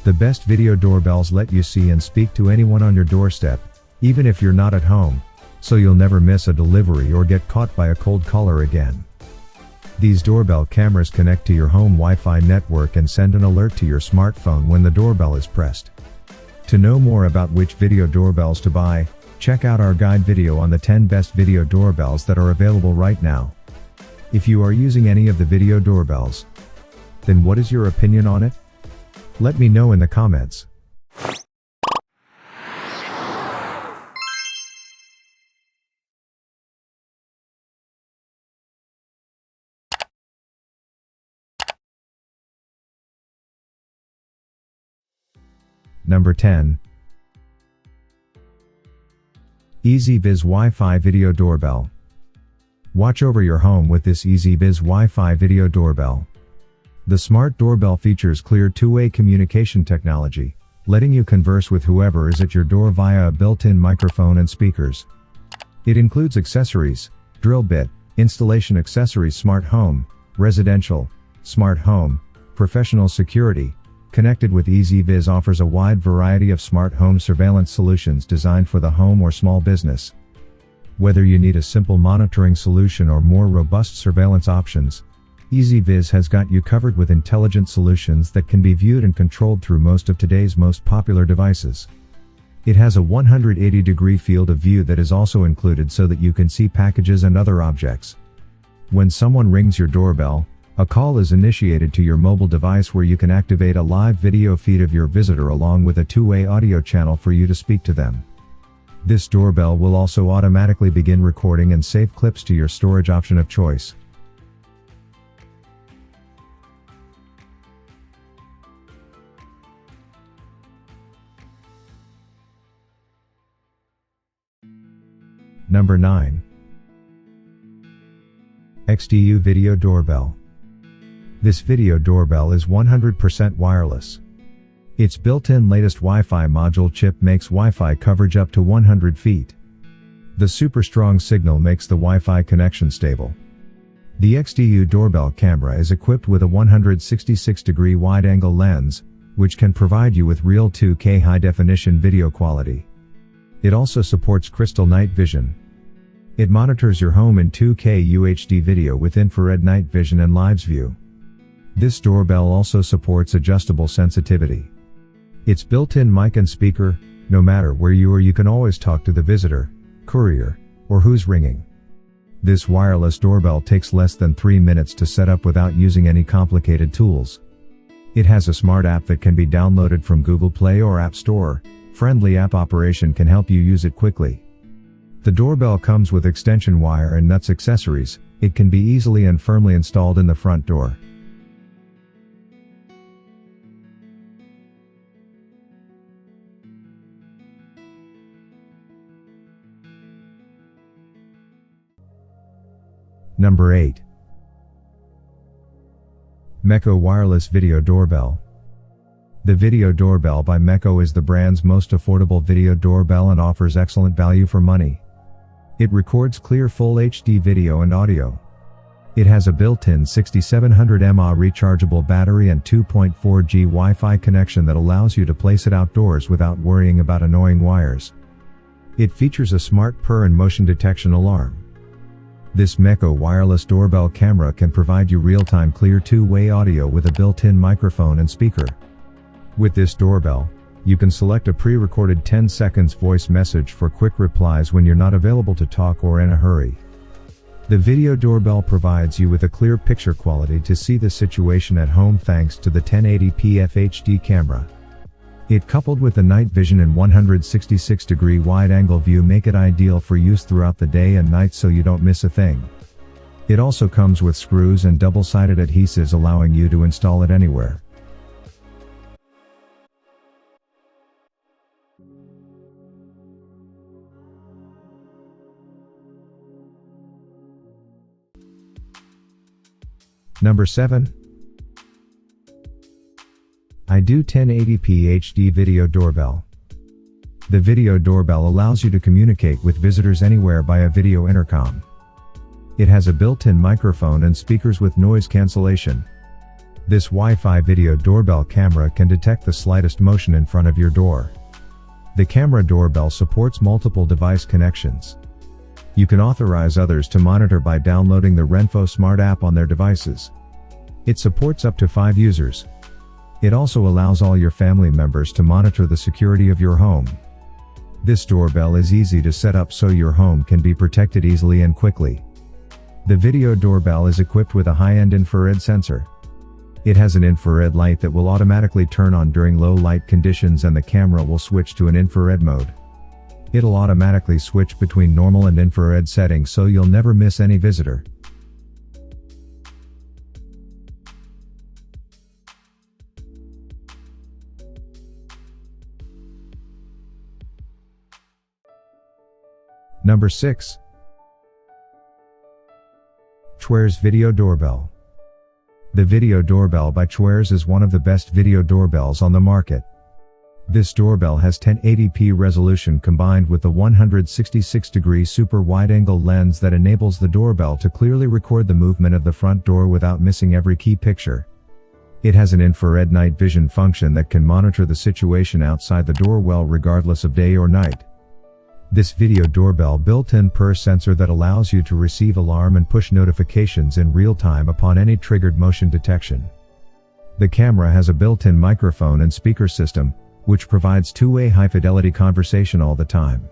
The best video doorbells let you see and speak to anyone on your doorstep, even if you're not at home, so you'll never miss a delivery or get caught by a cold caller again. These doorbell cameras connect to your home Wi-Fi network and send an alert to your smartphone when the doorbell is pressed. To know more about which video doorbells to buy, check out our guide video on the 10 best video doorbells that are available right now. If you are using any of the video doorbells, then what is your opinion on it? Let me know in the comments. Number 10. Ezviz Wi-Fi Video Doorbell. Watch over your home with this Ezviz Wi-Fi Video Doorbell. The smart doorbell features clear two-way communication technology, letting you converse with whoever is at your door via a built-in microphone and speakers. It includes accessories, drill bit, installation accessories, smart home, residential, smart home, professional security. Connected with Ezviz offers a wide variety of smart home surveillance solutions designed for the home or small business. Whether you need a simple monitoring solution or more robust surveillance options, Ezviz has got you covered with intelligent solutions that can be viewed and controlled through most of today's most popular devices. It has a 180-degree field of view that is also included so that you can see packages and other objects. When someone rings your doorbell, a call is initiated to your mobile device where you can activate a live video feed of your visitor along with a two-way audio channel for you to speak to them. This doorbell will also automatically begin recording and save clips to your storage option of choice. Number 9. iDOO Video Doorbell. This video doorbell is 100% wireless. Its built-in latest Wi-Fi module chip makes Wi-Fi coverage up to 100 feet. The super strong signal makes the Wi-Fi connection stable. The iDOO doorbell camera is equipped with a 166-degree wide-angle lens, which can provide you with real 2K high-definition video quality. It also supports crystal night vision. It monitors your home in 2K UHD video with infrared night vision and live view. This doorbell also supports adjustable sensitivity. Its built-in mic and speaker, no matter where you are, you can always talk to the visitor, courier, or who's ringing. This wireless doorbell takes less than 3 minutes to set up without using any complicated tools. It has a smart app that can be downloaded from Google Play or App Store. Friendly app operation can help you use it quickly. The doorbell comes with extension wire and nuts accessories. It can be easily and firmly installed in the front door. Number 8. Meco Wireless Video Doorbell. The Video Doorbell by Meco is the brand's most affordable video doorbell and offers excellent value for money. It records clear full HD video and audio. It has a built-in 6700 mAh rechargeable battery and 2.4G Wi-Fi connection that allows you to place it outdoors without worrying about annoying wires. It features a smart purr and motion detection alarm. This Meco wireless doorbell camera can provide you real-time clear two-way audio with a built-in microphone and speaker. With this doorbell, you can select a pre-recorded 10 seconds voice message for quick replies when you're not available to talk or in a hurry. The video doorbell provides you with a clear picture quality to see the situation at home thanks to the 1080p FHD camera. It coupled with the night vision and 166-degree wide-angle view make it ideal for use throughout the day and night so you don't miss a thing. It also comes with screws and double-sided adhesives allowing you to install it anywhere. Number 7. iDOO 1080p HD Video Doorbell. The video doorbell allows you to communicate with visitors anywhere by a video intercom. It has a built-in microphone and speakers with noise cancellation. This Wi-Fi video doorbell camera can detect the slightest motion in front of your door. The camera doorbell supports multiple device connections. You can authorize others to monitor by downloading the Renfo Smart app on their devices. It supports up to 5 users. It also allows all your family members to monitor the security of your home. This doorbell is easy to set up so your home can be protected easily and quickly. The video doorbell is equipped with a high-end infrared sensor. It has an infrared light that will automatically turn on during low light conditions, and the camera will switch to an infrared mode. It'll automatically switch between normal and infrared settings so you'll never miss any visitor. Number 6. Chwares Video Doorbell. The Video Doorbell by Chwares is one of the best video doorbells on the market. This doorbell has 1080p resolution combined with the 166-degree super wide-angle lens that enables the doorbell to clearly record the movement of the front door without missing every key picture. It has an infrared night vision function that can monitor the situation outside the door well regardless of day or night. This video doorbell built-in PER sensor that allows you to receive alarm and push notifications in real time upon any triggered motion detection. The camera has a built-in microphone and speaker system, which provides two-way high-fidelity conversation all the time.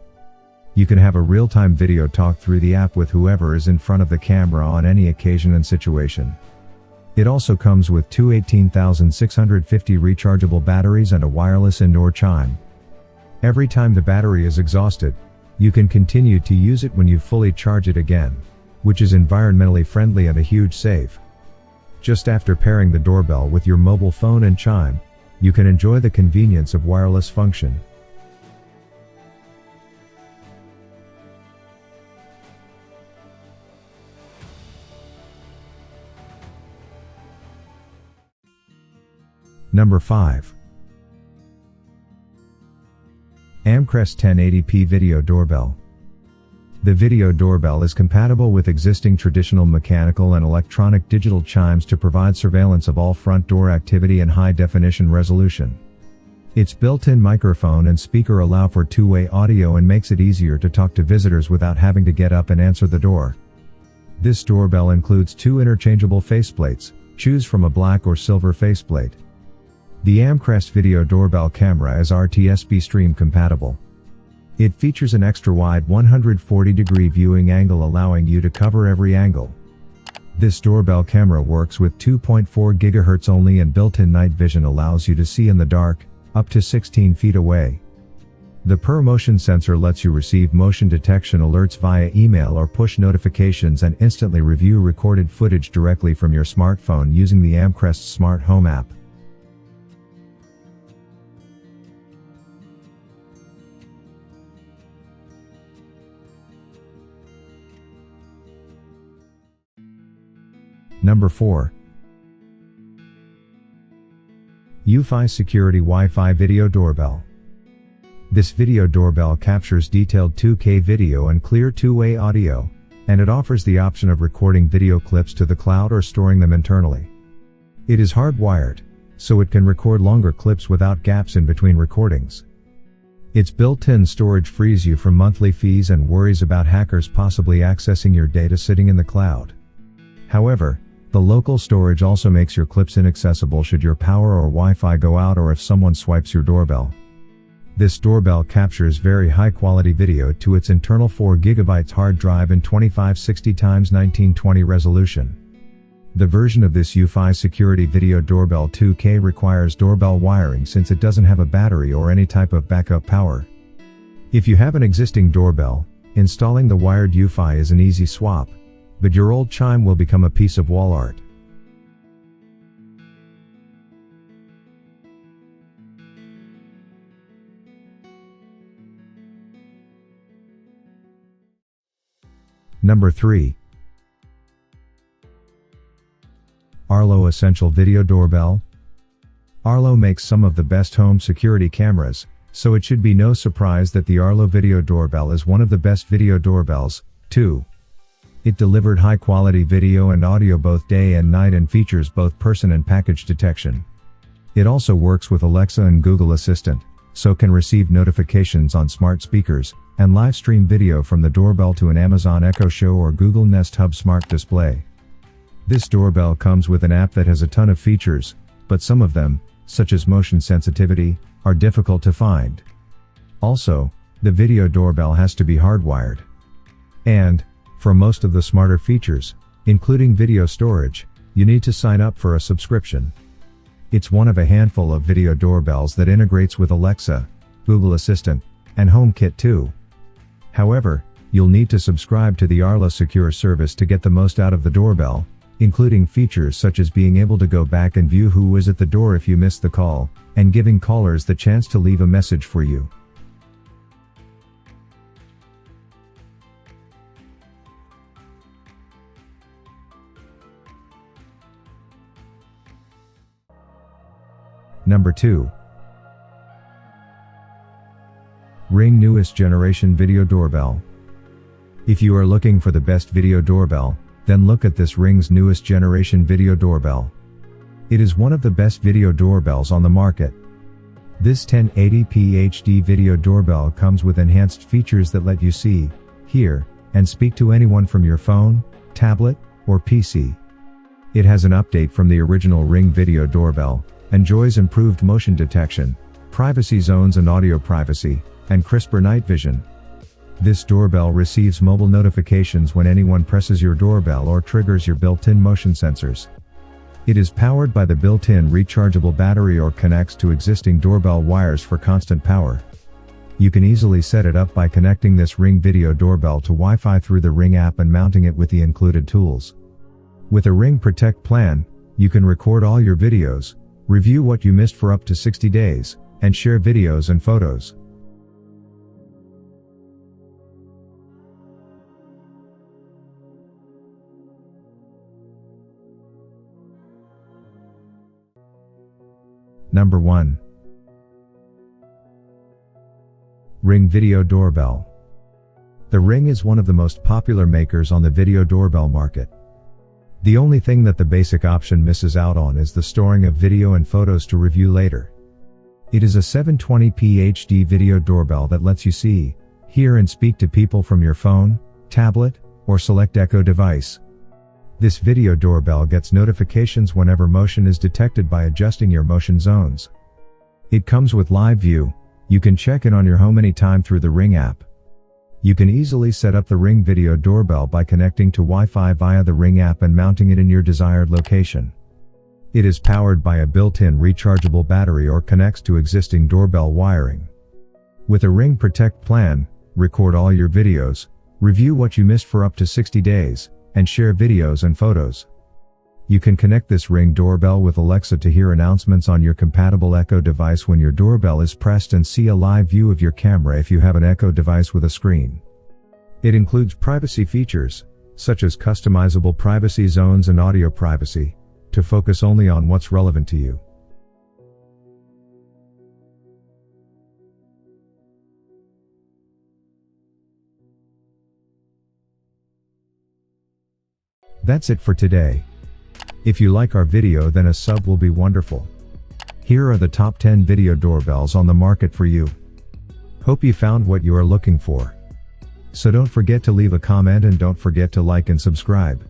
You can have a real-time video talk through the app with whoever is in front of the camera on any occasion and situation. It also comes with two 18,650 rechargeable batteries and a wireless indoor chime. Every time the battery is exhausted, you can continue to use it when you fully charge it again, which is environmentally friendly and a huge save. Just after pairing the doorbell with your mobile phone and chime, you can enjoy the convenience of wireless function. Number 5. Amcrest 1080p Video Doorbell. The video doorbell is compatible with existing traditional mechanical and electronic digital chimes to provide surveillance of all front door activity and high-definition resolution. Its built-in microphone and speaker allow for two-way audio and makes it easier to talk to visitors without having to get up and answer the door. This doorbell includes 2 interchangeable faceplates. Choose from a black or silver faceplate. The Amcrest video doorbell camera is RTSP stream compatible. It features an extra-wide 140-degree viewing angle allowing you to cover every angle. This doorbell camera works with 2.4 GHz only, and built-in night vision allows you to see in the dark, up to 16 feet away. The PER motion sensor lets you receive motion detection alerts via email or push notifications and instantly review recorded footage directly from your smartphone using the Amcrest Smart Home app. Number 4. eufy Security Wi-Fi Video Doorbell. This video doorbell captures detailed 2K video and clear two-way audio, and it offers the option of recording video clips to the cloud or storing them internally. It is hardwired, so it can record longer clips without gaps in between recordings. Its built-in storage frees you from monthly fees and worries about hackers possibly accessing your data sitting in the cloud. However, the local storage also makes your clips inaccessible should your power or Wi-Fi go out or if someone swipes your doorbell. This doorbell captures very high-quality video to its internal 4 GB hard drive in 2560x1920 resolution. The version of this eufy Security Video Doorbell 2K requires doorbell wiring since it doesn't have a battery or any type of backup power. If you have an existing doorbell, installing the wired eufy is an easy swap, but your old chime will become a piece of wall art. Number 3. Arlo Essential Video Doorbell. Arlo makes some of the best home security cameras, so it should be no surprise that the Arlo Video Doorbell is one of the best video doorbells, too. It delivered high-quality video and audio both day and night and features both person and package detection. It also works with Alexa and Google Assistant, so can receive notifications on smart speakers, and live stream video from the doorbell to an Amazon Echo Show or Google Nest Hub smart display. This doorbell comes with an app that has a ton of features, but some of them, such as motion sensitivity, are difficult to find. Also, the video doorbell has to be hardwired. And, for most of the smarter features, including video storage, you need to sign up for a subscription. It's one of a handful of video doorbells that integrates with Alexa, Google Assistant, and HomeKit too. However, you'll need to subscribe to the Arlo secure service to get the most out of the doorbell, including features such as being able to go back and view who was at the door if you missed the call, and giving callers the chance to leave a message for you. Number 2. Ring newest generation video doorbell. If you are looking for the best video doorbell, then look at this Ring's newest generation video doorbell. It is one of the best video doorbells on the market. This 1080p HD video doorbell comes with enhanced features that let you see, hear, and speak to anyone from your phone, tablet, or PC. It has an update from the original Ring video doorbell, enjoys improved motion detection, privacy zones and audio privacy, and crisper night vision. This doorbell receives mobile notifications when anyone presses your doorbell or triggers your built-in motion sensors. It is powered by the built-in rechargeable battery or connects to existing doorbell wires for constant power. You can easily set it up by connecting this Ring video doorbell to Wi-Fi through the Ring app and mounting it with the included tools. With a Ring Protect plan, you can record all your videos, review what you missed for up to 60 days, and share videos and photos. Number 1. Ring Video Doorbell. The Ring is one of the most popular makers on the video doorbell market. The only thing that the basic option misses out on is the storing of video and photos to review later. It is a 720p HD video doorbell that lets you see, hear and speak to people from your phone, tablet, or select Echo device. This video doorbell gets notifications whenever motion is detected by adjusting your motion zones. It comes with live view. You can check in on your home anytime through the Ring app. You can easily set up the Ring video doorbell by connecting to Wi-Fi via the Ring app and mounting it in your desired location. It is powered by a built-in rechargeable battery or connects to existing doorbell wiring. With a Ring Protect plan, record all your videos, review what you missed for up to 60 days, and share videos and photos. You can connect this Ring doorbell with Alexa to hear announcements on your compatible Echo device when your doorbell is pressed and see a live view of your camera if you have an Echo device with a screen. It includes privacy features, such as customizable privacy zones and audio privacy, to focus only on what's relevant to you. That's it for today. If you like our video, then a sub will be wonderful. Here are the top 10 video doorbells on the market for you. Hope you found what you are looking for. So don't forget to leave a comment and don't forget to like and subscribe.